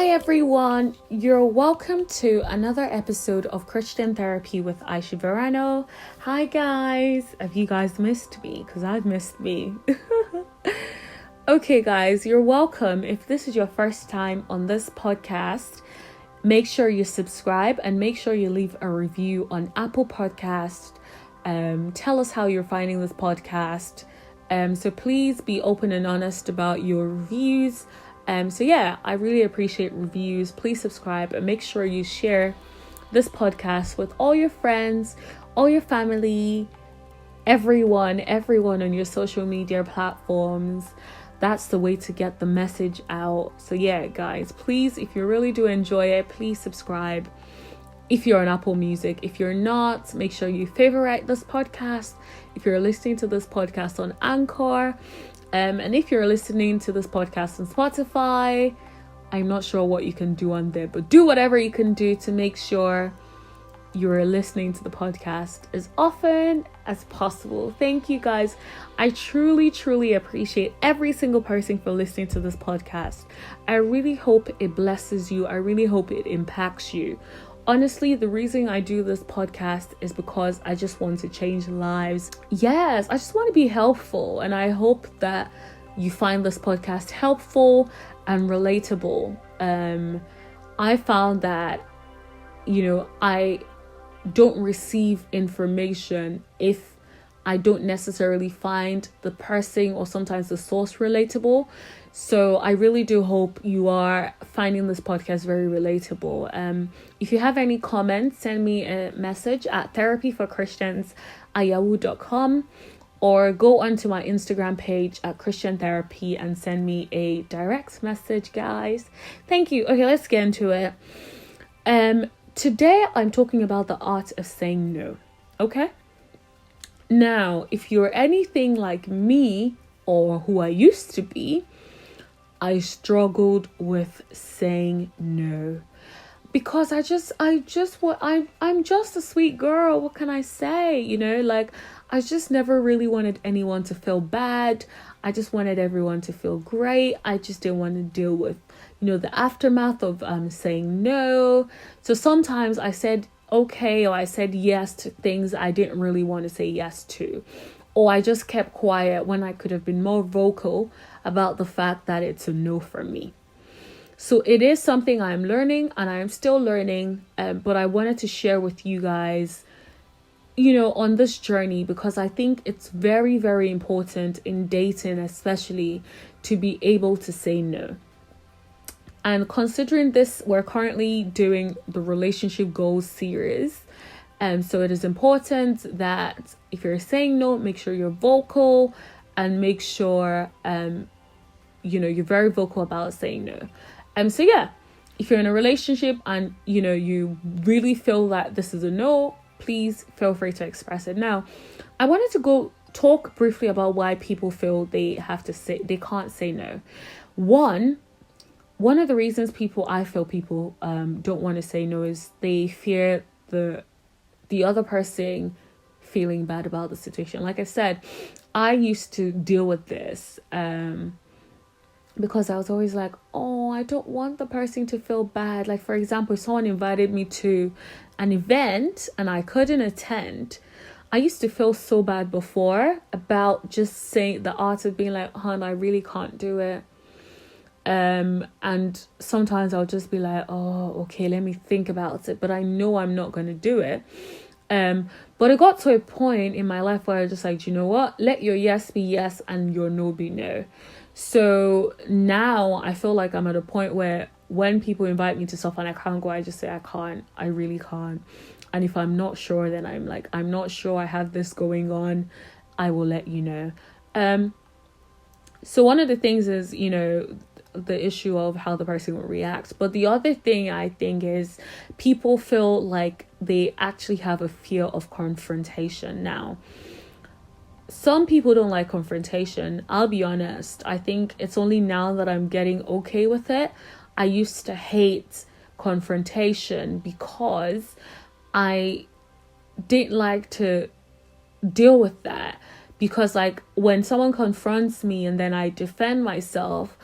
Hi everyone, you're welcome to another episode of Christian Therapy with Aisha Verano. Hi guys, have you guys missed me? Because I've missed me. Okay guys, you're welcome. If this is your first time on this podcast, make sure you subscribe and make sure you leave a review on Apple Podcast. Tell us how you're finding this podcast. So please be open and honest about your reviews. I really appreciate reviews. Please subscribe and make sure you share this podcast with all your friends, all your family, everyone on your social media platforms. That's the way to get the message out. So yeah, guys, please, if you really do enjoy it, please subscribe. If you're on Apple Music, if you're not, make sure you favorite this podcast. If you're listening to this podcast on Anchor, and if you're listening to this podcast on Spotify, I'm not sure what you can do on there, but do whatever you can do to make sure you're listening to the podcast as often as possible. Thank you guys. I truly appreciate every single person for listening to this podcast. I really hope it blesses you. I really hope it impacts you. Honestly, the reason I do this podcast is because I just want to change lives. Yes, I just want to be helpful, and I hope that you find this podcast helpful and relatable. I found that, I don't receive information if I don't necessarily find the person or sometimes the source relatable. So I really do hope you are finding this podcast very relatable. If you have any comments, send me a message at therapyforchristians@yahoo.com or go onto my Instagram page at Christian Therapy and send me a direct message, guys. Thank you. Okay, let's get into it. Today I'm talking about the art of saying no. Okay? Now, if you're anything like me or who I used to be, I struggled with saying no because I'm just a sweet girl. What can I say? I just never really wanted anyone to feel bad. I just wanted everyone to feel great. I just didn't want to deal with, the aftermath of saying no. So sometimes I said okay, or I said yes to things I didn't really want to say yes to. Or I just kept quiet when I could have been more vocal about the fact that it's a no for me. So it is something I'm learning, and I'm still learning, but I wanted to share with you guys, on this journey, because I think it's very, very important in dating, especially, to be able to say no. And considering this, we're currently doing the relationship goals series. So it is important that if you're saying no, make sure you're vocal and make sure, you're very vocal about saying no. If you're in a relationship and, you really feel that this is a no, please feel free to express it. Now, I wanted to talk briefly about why people feel they can't say no. One of the reasons I feel people don't want to say no is they fear the other person feeling bad about the situation. Like I said, I used to deal with this because I was always like, oh, I don't want the person to feel bad. Like, for example, if someone invited me to an event and I couldn't attend, I used to feel so bad before about just saying the art of being like, hon, I really can't do it. And sometimes I'll just be like, oh, okay, let me think about it, but I know I'm not going to do it. But it got to a point in my life where I was just like, you know what, let your yes be yes and your no be no. So now I feel like I'm at a point where when people invite me to stuff and I can't go, I just say I can't, I really can't. And if I'm not sure, then I'm like, I'm not sure, I have this going on, I will let you know. So one of the things is, the issue of how the person will react. But the other thing I think is people feel like they actually have a fear of confrontation. Now, some people don't like confrontation. I'll be honest. I think it's only now that I'm getting okay with it. I used to hate confrontation because I didn't like to deal with that. Because when someone confronts me and then I defend myself,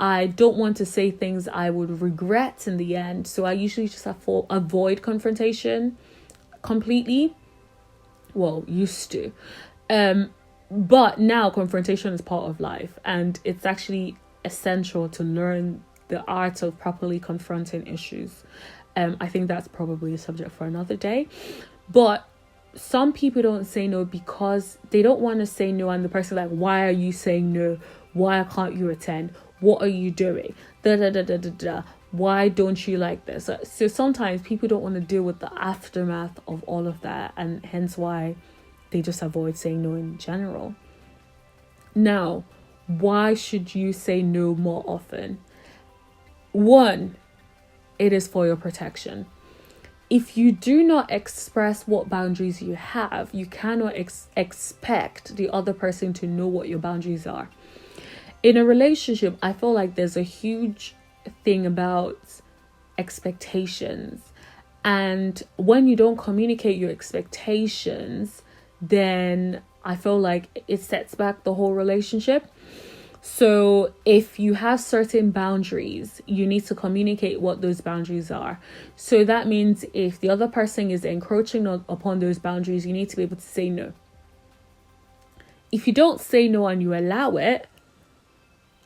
I don't want to say things I would regret in the end. So I usually just have to avoid confrontation completely. Well, used to. But now confrontation is part of life, and it's actually essential to learn the art of properly confronting issues. I think that's probably a subject for another day. But some people don't say no because they don't want to say no, and the person like, why are you saying no? Why can't you attend? What are you doing? Da da da da da da. Why don't you like this? So sometimes people don't want to deal with the aftermath of all of that, and hence why they just avoid saying no in general. Now, why should you say no more often? One, it is for your protection. If you do not express what boundaries you have, you cannot expect the other person to know what your boundaries are. In a relationship, I feel like there's a huge thing about expectations. And when you don't communicate your expectations, then I feel like it sets back the whole relationship. So if you have certain boundaries, you need to communicate what those boundaries are. So that means if the other person is encroaching upon those boundaries, you need to be able to say no. If you don't say no and you allow it,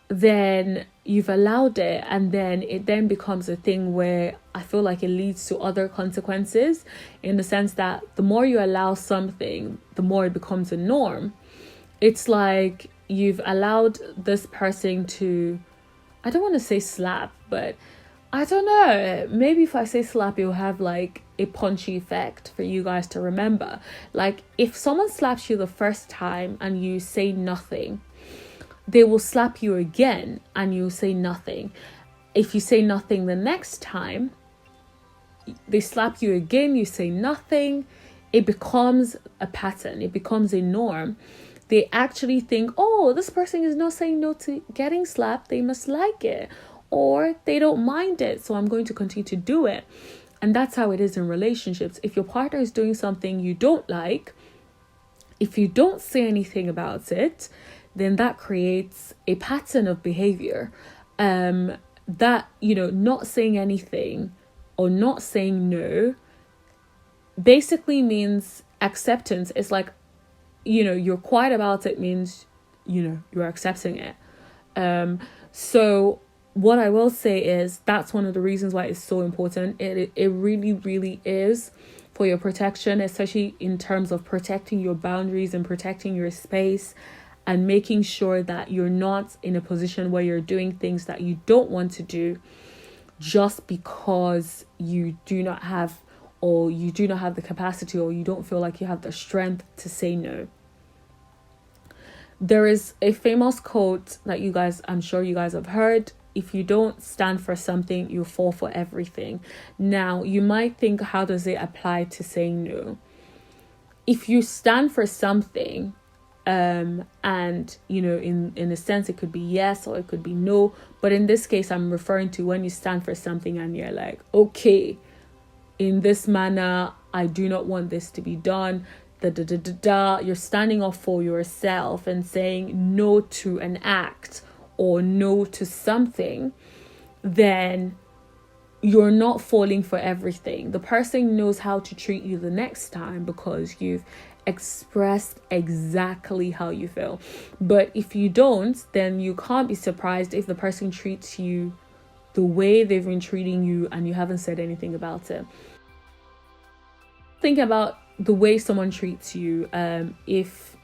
then you've allowed it, and then it then becomes a thing where I feel like it leads to other consequences, in the sense that the more you allow something, the more it becomes a norm. It's like you've allowed this person to, I don't want to say slap, but I don't know, maybe if I say slap, it'll have like a punchy effect for you guys to remember. Like if someone slaps you the first time and you say nothing, they will slap you again and you'll say nothing. If you say nothing the next time, they slap you again, you say nothing. It becomes a pattern. It becomes a norm. They actually think, oh, this person is not saying no to getting slapped. They must like it. Or they don't mind it, so I'm going to continue to do it. And that's how it is in relationships. If your partner is doing something you don't like, if you don't say anything about it, then that creates a pattern of behavior. That, not saying anything or not saying no basically means acceptance. It's like, you're quiet about it means, you're accepting it. So what I will say is that's one of the reasons why it's so important. It really, really is for your protection, especially in terms of protecting your boundaries and protecting your space, and making sure that you're not in a position where you're doing things that you don't want to do just because you do not have the capacity, or you don't feel like you have the strength to say no. There is a famous quote that I'm sure you guys have heard. If you don't stand for something, you fall for everything. Now, you might think, how does it apply to saying no? If you stand for something, and in a sense it could be yes or it could be no, but in this case I'm referring to when you stand for something and you're like, okay, in this manner I do not want this to be done, you're standing up for yourself and saying no to an act or no to something, then you're not falling for everything. The person knows how to treat you the next time because you've expressed exactly how you feel. But if you don't, then you can't be surprised if the person treats you the way they've been treating you and you haven't said anything about it. Think about the way someone treats you. If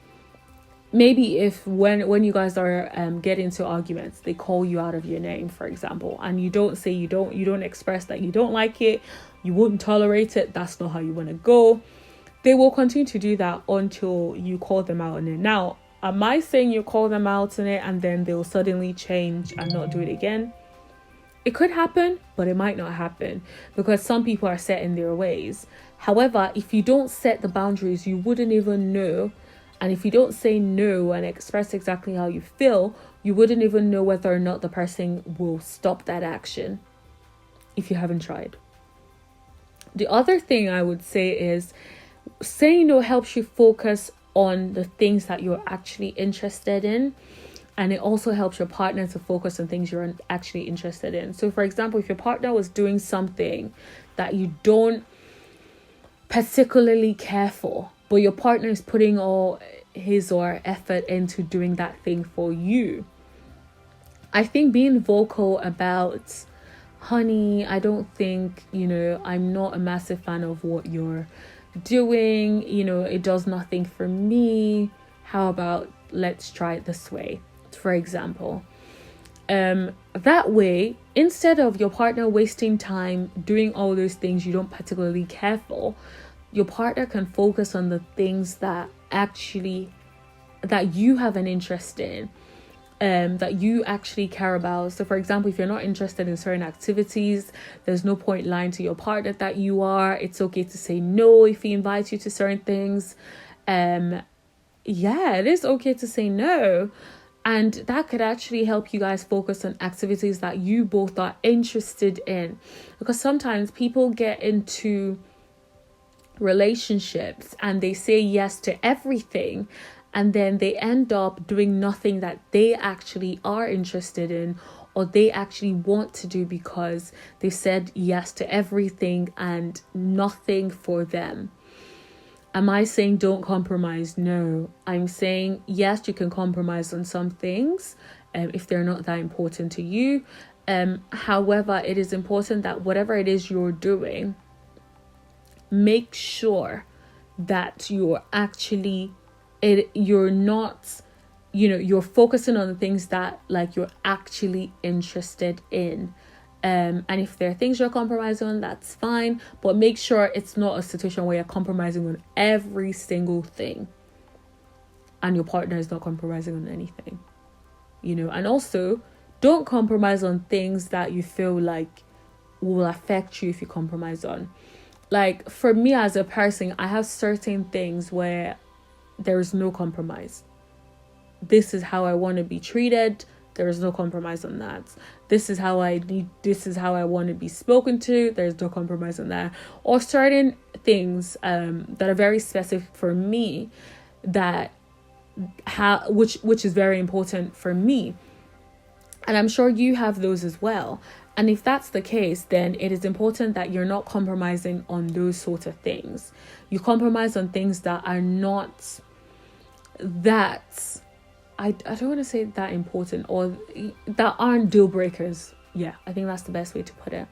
when you guys are getting into arguments, they call you out of your name, for example, and you don't say you don't express that you don't like it, you wouldn't tolerate it, that's not how you want to go, they will continue to do that until you call them out on it. Now, am I saying you call them out on it and then they'll suddenly change and not do it again? It could happen, but it might not happen because some people are set in their ways. However, if you don't set the boundaries, you wouldn't even know. And if you don't say no and express exactly how you feel, you wouldn't even know whether or not the person will stop that action if you haven't tried. The other thing I would say is saying no helps you focus on the things that you're actually interested in. And it also helps your partner to focus on things you're actually interested in. So for example, if your partner was doing something that you don't particularly care for, but your partner is putting all his or her effort into doing that thing for you, I think being vocal about, honey, I don't think, I'm not a massive fan of what you're doing, it does nothing for me. How about let's try it this way, for example. That way, instead of your partner wasting time doing all those things you don't particularly care for, your partner can focus on the things that you have an interest in, that you actually care about. So for example, if you're not interested in certain activities, there's no point lying to your partner that you are. It's okay to say no if he invites you to certain things. It is okay to say no. And that could actually help you guys focus on activities that you both are interested in. Because sometimes people get into relationships and they say yes to everything, and then they end up doing nothing that they actually are interested in or they actually want to do, because they said yes to everything and nothing for them. Am I saying don't compromise? No. I'm saying yes, you can compromise on some things if they're not that important to you. However, it is important that whatever it is you're doing, make sure that you're focusing on the things that you're actually interested in. And if there are things you're compromising on, that's fine, but make sure it's not a situation where you're compromising on every single thing and your partner is not compromising on anything, and also don't compromise on things that you feel like will affect you if you compromise on. Like for me as a person, I have certain things where there is no compromise. This is how I want to be treated. There is no compromise on that. This is how I want to be spoken to. There's no compromise on that. Or certain things that are very specific for me, which is very important for me. And I'm sure you have those as well. And if that's the case, then it is important that you're not compromising on those sort of things. You compromise on things that are not that, I don't want to say that important, or that aren't deal breakers. Yeah, I think that's the best way to put it.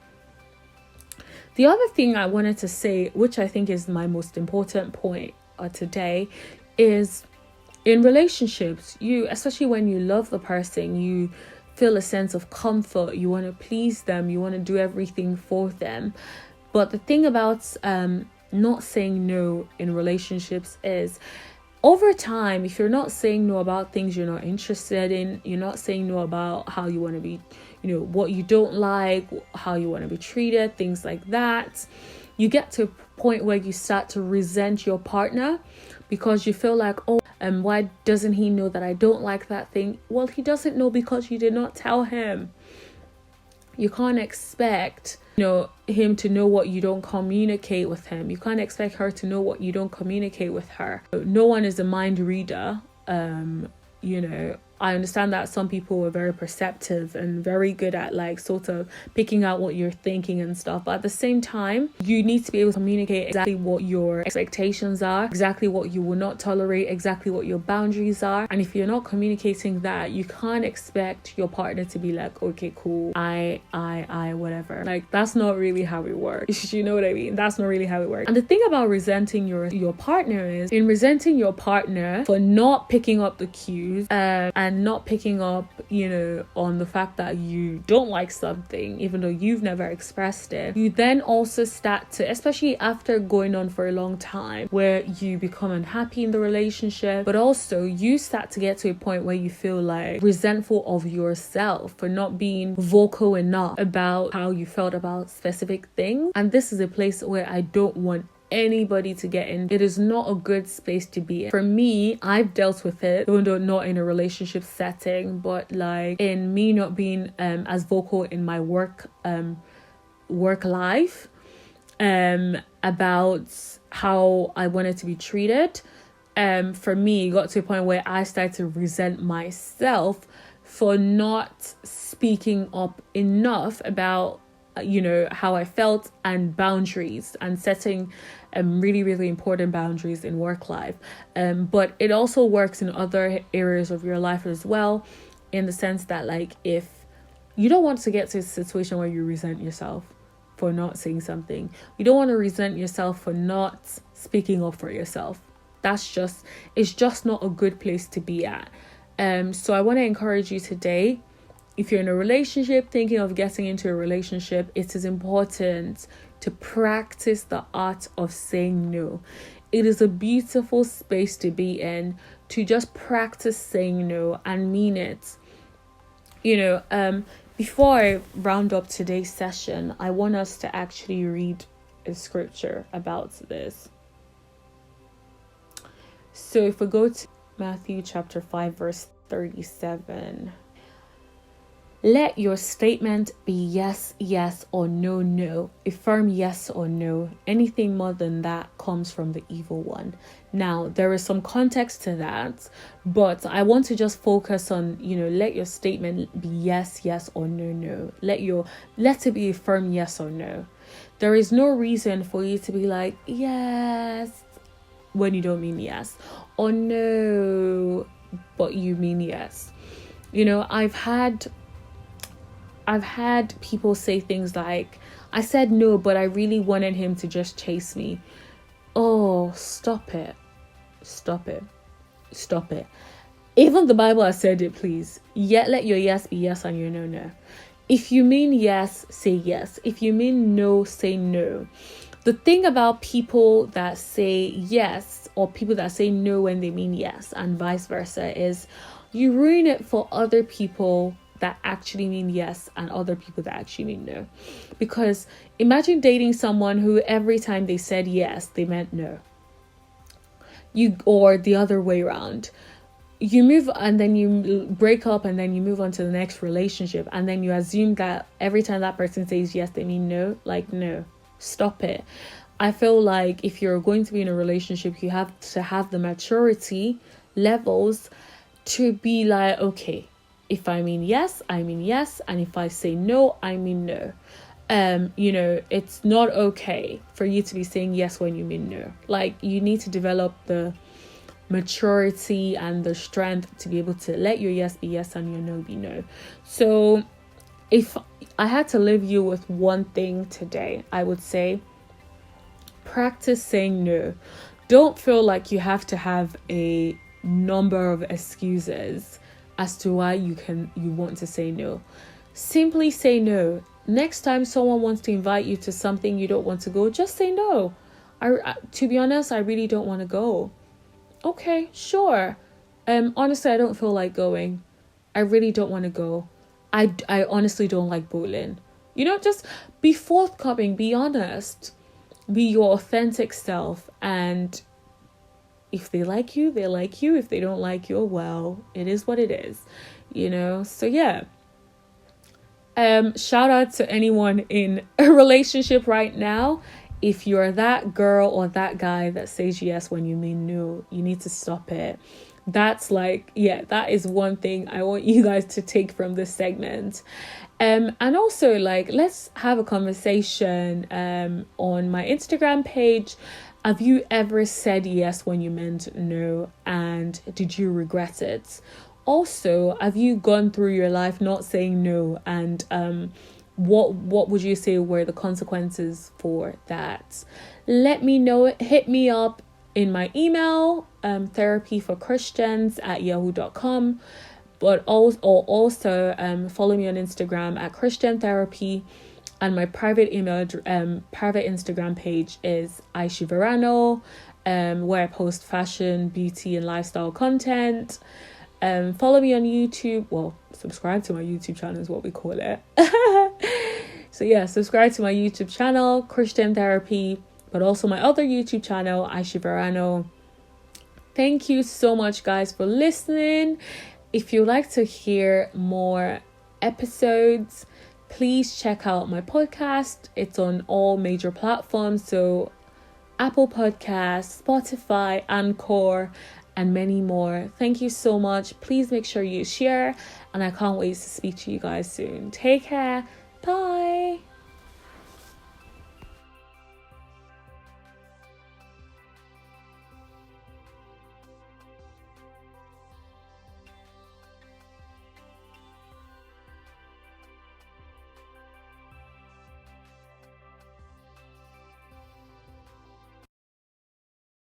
The other thing I wanted to say, which I think is my most important point today, is in relationships, especially when you love the person, you feel a sense of comfort, you want to please them, you want to do everything for them. But the thing about not saying no in relationships is, over time, if you're not saying no about things you're not interested in, you're not saying no about how you want to be, what you don't like, how you want to be treated, things like that, you get to a point where you start to resent your partner because you feel like, why doesn't he know that I don't like that thing? Well, he doesn't know because you did not tell him. You can't expect him to know what you don't communicate with him. You can't expect her to know what you don't communicate with her. No one is a mind reader. I understand that some people are very perceptive and very good at sort of picking out what you're thinking and stuff. But at the same time, you need to be able to communicate exactly what your expectations are, exactly what you will not tolerate, exactly what your boundaries are. And if you're not communicating that, you can't expect your partner to be like, okay, cool, I, whatever. That's not really how it works. You know what I mean? That's not really how it works. And the thing about resenting your partner is, in resenting your partner for not picking up the cues, and not picking up, on the fact that you don't like something, even though you've never expressed it, you then also start to, especially after going on for a long time, where you become unhappy in the relationship, but also you start to get to a point where you feel resentful of yourself for not being vocal enough about how you felt about specific things. And this is a place where I don't want anybody to get in. It is not a good space to be in. For me, I've dealt with it, even though not in a relationship setting, but in me not being as vocal in my work life about how I wanted to be treated. for me, it got to a point where I started to resent myself for not speaking up enough about, how I felt, and boundaries, and setting really, really important boundaries in work life. But it also works in other areas of your life as well, in the sense that, like, if you don't want to get to a situation where you resent yourself for not saying something, you don't want to resent yourself for not speaking up for yourself. It's just not a good place to be at. So I want to encourage you today, if you're in a relationship, thinking of getting into a relationship, it is important to practice the art of saying no. It is a beautiful space to be in, to just practice saying no and mean it. Before I round up today's session, I want us to actually read a scripture about this. So if we go to Matthew chapter 5, verse 37. Let your statement be yes, yes, or no, no. A firm yes or no. Anything more than that comes from the evil one. Now, there is some context to that, but I want to just focus on, let your statement be yes, yes, or no, no. Let it be a firm yes or no. There is no reason for you to be like, yes, when you don't mean yes, or no, but you mean yes. I've had people say things like, I said no, but I really wanted him to just chase me. Oh, stop it. Even the Bible has said it, please. Yet let your yes be yes and your no, no. If you mean yes, say yes. If you mean no, say no. The thing about people that say yes or people that say no when they mean yes and vice versa is you ruin it for other people that actually mean yes and other people that actually mean no. Because imagine dating someone who every time they said yes, they meant no. Or the other way around. You move and then you break up and then you move on to the next relationship, and then you assume that every time that person says yes, they mean no. Like, no, stop it. I feel like if you're going to be in a relationship, you have to have the maturity levels to be like, okay, if I mean yes, I mean yes. And if I say no, I mean no. It's not okay for you to be saying yes when you mean no. Like, you need to develop the maturity and the strength to be able to let your yes be yes and your no be no. So if I had to leave you with one thing today, I would say practice saying no. Don't feel like you have to have a number of excuses as to why you want to say no. Simply say no. Next time someone wants to invite you to something you don't want to go, just say no. To be honest, I really don't want to go. Okay, sure. Honestly, I don't feel like going. I really don't want to go. I honestly don't like bowling. Just be forthcoming, be honest, be your authentic self, and if they like you, they like you. If they don't like you, well, it is what it is, So yeah. Shout out to anyone in a relationship right now. If you're that girl or that guy that says yes when you mean no, you need to stop it. That's that is one thing I want you guys to take from this segment. And also, let's have a conversation on my Instagram page. Have you ever said yes when you meant no, and did you regret it? Also, have you gone through your life not saying no, and what would you say were the consequences for that? Let me know. Hit me up in my email, therapyforchristians@yahoo.com, but also follow me on Instagram at Christian Therapy. And my private private Instagram page is Aishi Verano, where I post fashion, beauty, and lifestyle content. Follow me on YouTube. Well, subscribe to my YouTube channel is what we call it. So yeah, subscribe to my YouTube channel, Christian Therapy, but also my other YouTube channel, Aishi Verano. Thank you so much, guys, for listening. If you'd like to hear more episodes, please check out my podcast. It's on all major platforms. So Apple Podcasts, Spotify, Anchor, and many more. Thank you so much. Please make sure you share, and I can't wait to speak to you guys soon. Take care. Bye.